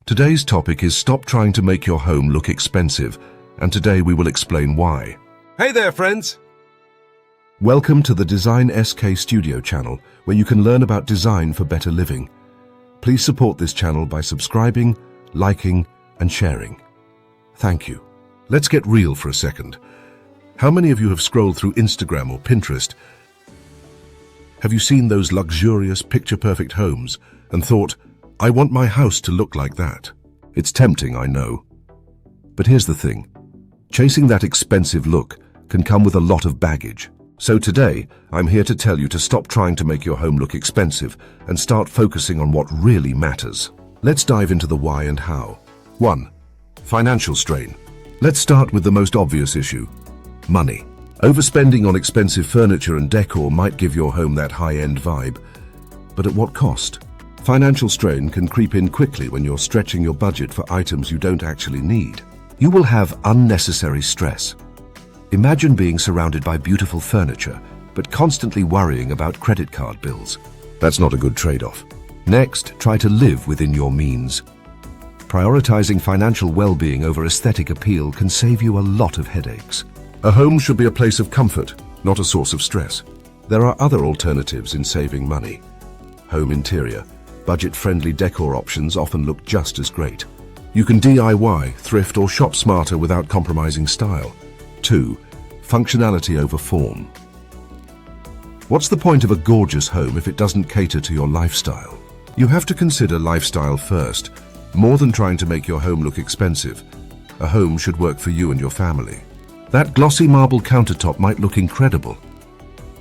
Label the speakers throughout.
Speaker 1: Today's topic is stop trying to make your home look expensive, and today we will explain why.
Speaker 2: Hey there, friends!
Speaker 1: Welcome to the Design SK Studio channel, where you can learn about design for better living. Please support this channel by subscribing, liking, and sharing. Thank you. Let's get real for a second. How many of you have scrolled through Instagram or Pinterest? Have you seen those luxurious, picture-perfect homes and thought, I want my house to look like that? It's tempting, I know. But here's the thing. Chasing that expensive look can come with a lot of baggage. So today, I'm here to tell you to stop trying to make your home look expensive and start focusing on what really matters. Let's dive into the why and how. 1. Financial strain. Let's start with the most obvious issue. Money. Overspending on expensive furniture and decor might give your home that high-end vibe. But at what cost? Financial strain can creep in quickly when you're stretching your budget for items you don't actually need. You will have unnecessary stress. Imagine being surrounded by beautiful furniture, but constantly worrying about credit card bills. That's not a good trade-off. Next, try to live within your means. Prioritizing financial well-being over aesthetic appeal can save you a lot of headaches. A home should be a place of comfort, not a source of stress. There are other alternatives in saving money. Home interior. Budget-friendly decor options often look just as great. You can DIY, thrift, or shop smarter without compromising style. 2. Functionality over form. What's the point of a gorgeous home if it doesn't cater to your lifestyle? You have to consider lifestyle first, more than trying to make your home look expensive. A home should work for you and your family. That glossy marble countertop might look incredible,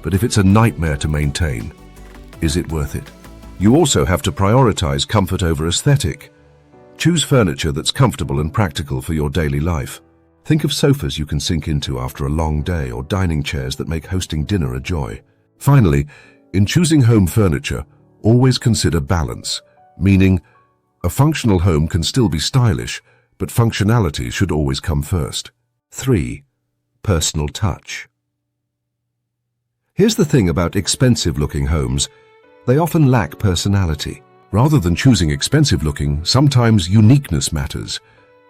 Speaker 1: but if it's a nightmare to maintain, is it worth it? You also have to prioritize comfort over aesthetic. Choose furniture that's comfortable and practical for your daily life. Think of sofas you can sink into after a long day or dining chairs that make hosting dinner a joy. Finally, in choosing home furniture, always consider balance, meaning a functional home can still be stylish, but functionality should always come first. 3. Personal touch. Here's the thing about expensive-looking homes. They often lack personality. Rather than choosing expensive-looking, sometimes uniqueness matters,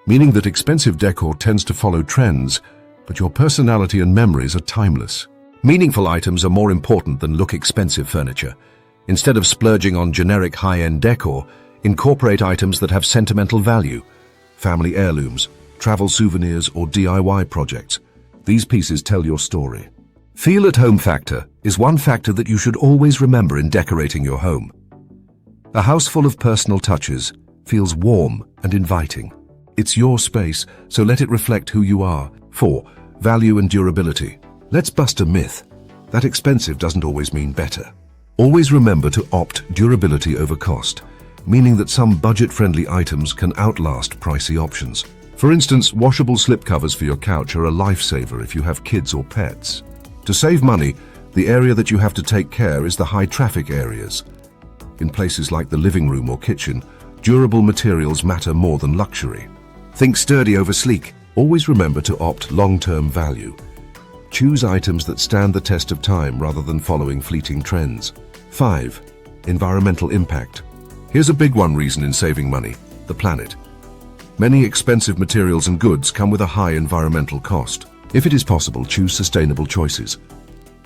Speaker 1: meaning that expensive decor tends to follow trends, but your personality and memories are timeless. Meaningful items are more important than look-expensive furniture. Instead of splurging on generic high-end decor, incorporate items that have sentimental value, family heirlooms, travel souvenirs, or DIY projects. These pieces tell your story. Feel-at-home factor is one factor that you should always remember in decorating your home. A house full of personal touches feels warm and inviting. It's your space, so let it reflect who you are. 4. Value and durability. Let's bust a myth. That expensive doesn't always mean better. Always remember to opt durability over cost, meaning that some budget-friendly items can outlast pricey options. For instance, washable slipcovers for your couch are a lifesaver if you have kids or pets. To save money, the area that you have to take care is the high-traffic areas. In places like the living room or kitchen, durable materials matter more than luxury. Think sturdy over sleek. Always remember to opt long-term value. Choose items that stand the test of time rather than following fleeting trends. 5. Environmental impact. Here's a big one reason in saving money: the planet. Many expensive materials and goods come with a high environmental cost. If it is possible, choose sustainable choices.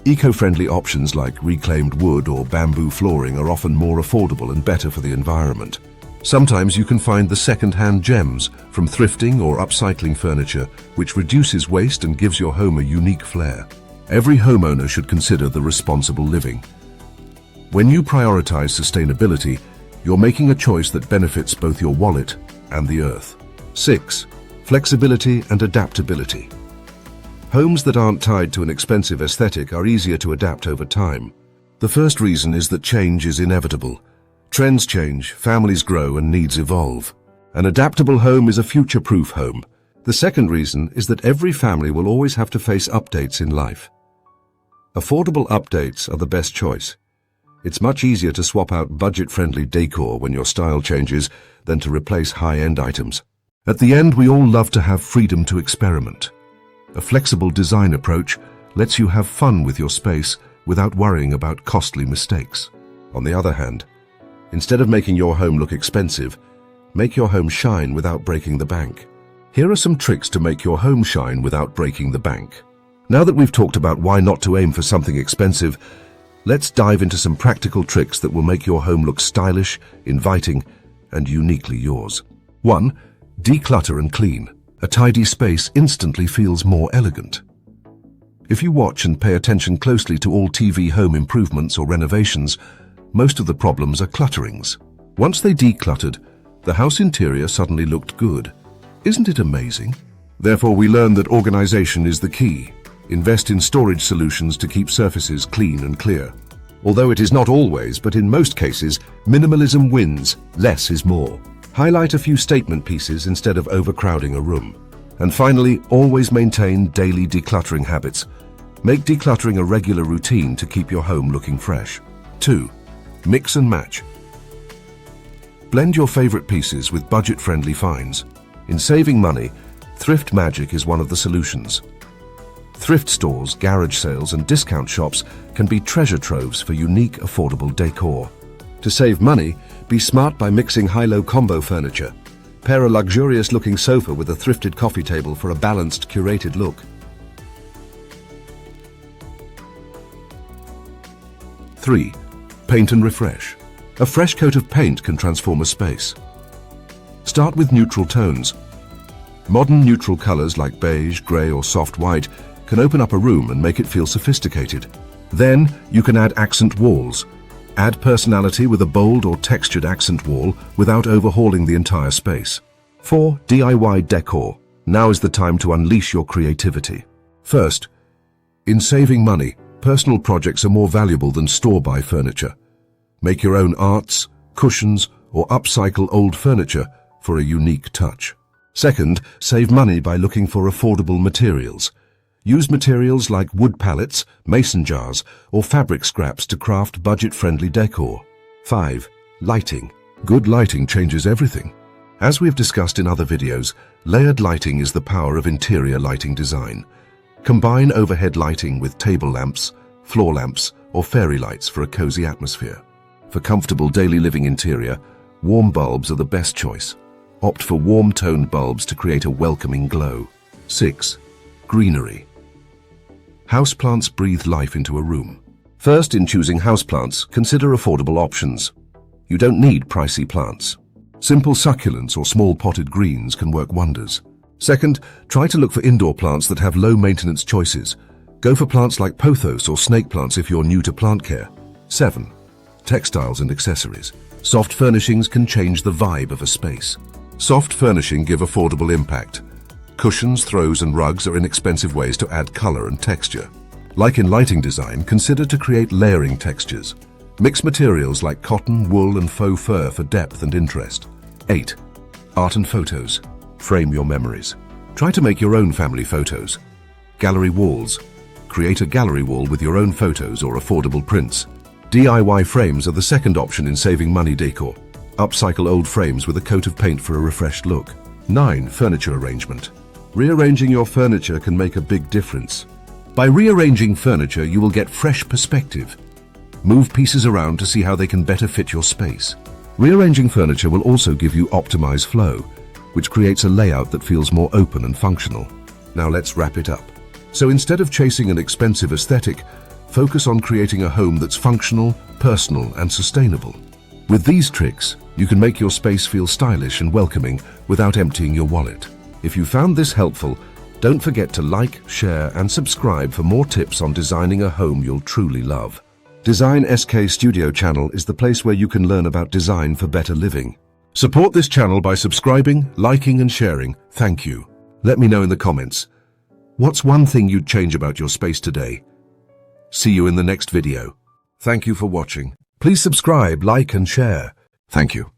Speaker 1: Eco-friendly options like reclaimed wood or bamboo flooring are often more affordable and better for the environment. Sometimes you can find the second-hand gems from thrifting or upcycling furniture, which reduces waste and gives your home a unique flair. Every homeowner should consider the responsible living. When you prioritize sustainability, you're making a choice that benefits both your wallet and the earth. 6. Flexibility and adaptability. Homes that aren't tied to an expensive aesthetic are easier to adapt over time. The first reason is that change is inevitable. Trends change, families grow, and needs evolve. An adaptable home is a future-proof home. The second reason is that every family will always have to face updates in life. Affordable updates are the best choice. It's much easier to swap out budget-friendly decor when your style changes than to replace high-end items. At the end, we all love to have freedom to experiment. A flexible design approach lets you have fun with your space without worrying about costly mistakes. On the other hand, instead of making your home look expensive, Make your home shine without breaking the bank. Here are some tricks to make your home shine without breaking the bank. Now that we've talked about why not to aim for something expensive, let's dive into some practical tricks that will make your home look stylish, inviting, and uniquely yours. 1. Declutter and clean. A tidy space instantly feels more elegant. If you watch and pay attention closely to all TV home improvements or renovations, most of the problems are clutterings. Once they decluttered, the house interior suddenly looked good. Isn't it amazing? Therefore, we learn that organization is the key. Invest in storage solutions to keep surfaces clean and clear. Although it is not always, but in most cases, minimalism wins. Less is more. Highlight a few statement pieces instead of overcrowding a room. And finally, always maintain daily decluttering habits. Make decluttering a regular routine to keep your home looking fresh. 2. Mix and match. Blend your favorite pieces with budget-friendly finds. In saving money, thrift magic is one of the solutions. Thrift stores, garage sales, and discount shops can be treasure troves for unique, affordable decor. To save money, be smart by mixing high-low combo furniture. Pair a luxurious-looking sofa with a thrifted coffee table for a balanced, curated look. 3. Paint and refresh. A fresh coat of paint can transform a space. Start with neutral tones. Modern neutral colors like beige, gray, or soft white can open up a room and make it feel sophisticated. Then you can add accent walls. Add personality with a bold or textured accent wall without overhauling the entire space. 4. DIY decor. Now is the time to unleash your creativity. First, in saving money, personal projects are more valuable than store-buy furniture. Make your own arts, cushions, or upcycle old furniture for a unique touch. Second, save money by looking for affordable materials. Use materials like wood pallets, mason jars, or fabric scraps to craft budget-friendly decor. 5. Lighting. Good lighting changes everything. As we've discussed in other videos, layered lighting is the power of interior lighting design. Combine overhead lighting with table lamps, floor lamps, or fairy lights for a cozy atmosphere. For comfortable daily living interior, warm bulbs are the best choice. Opt for warm-toned bulbs to create a welcoming glow. 6. Greenery. Houseplants breathe life into a room. First, in choosing houseplants, consider affordable options. You don't need pricey plants. Simple succulents or small potted greens can work wonders. Second, try to look for indoor plants that have low-maintenance choices. Go for plants like pothos or snake plants if you're new to plant care. 7. Textiles and accessories. Soft furnishings can change the vibe of a space. Soft furnishing give affordable impact. Cushions, throws, and rugs are inexpensive ways to add color and texture. Like in lighting design, consider to create layering textures. Mix materials like cotton, wool, and faux fur for depth and interest. 8. Art and photos. Frame your memories. Try to make your own family photos. Gallery walls. Create a gallery wall with your own photos or affordable prints. DIY frames are the second option in saving money decor. Upcycle old frames with a coat of paint for a refreshed look. 9. Furniture arrangement. Rearranging your furniture can make a big difference. By rearranging furniture, you will get fresh perspective. Move pieces around to see how they can better fit your space. Rearranging furniture will also give you optimized flow, which creates a layout that feels more open and functional. Now let's wrap it up. So instead of chasing an expensive aesthetic, focus on creating a home that's functional, personal, and sustainable. With these tricks, you can make your space feel stylish and welcoming without emptying your wallet. If you found this helpful, don't forget to like, share, and subscribe for more tips on designing a home you'll truly love. Design SK Studio channel is the place where you can learn about design for better living. Support this channel by subscribing, liking, and sharing. Thank you. Let me know in the comments. What's one thing you'd change about your space today? See you in the next video. Thank you for watching. Please subscribe, like, and share. Thank you.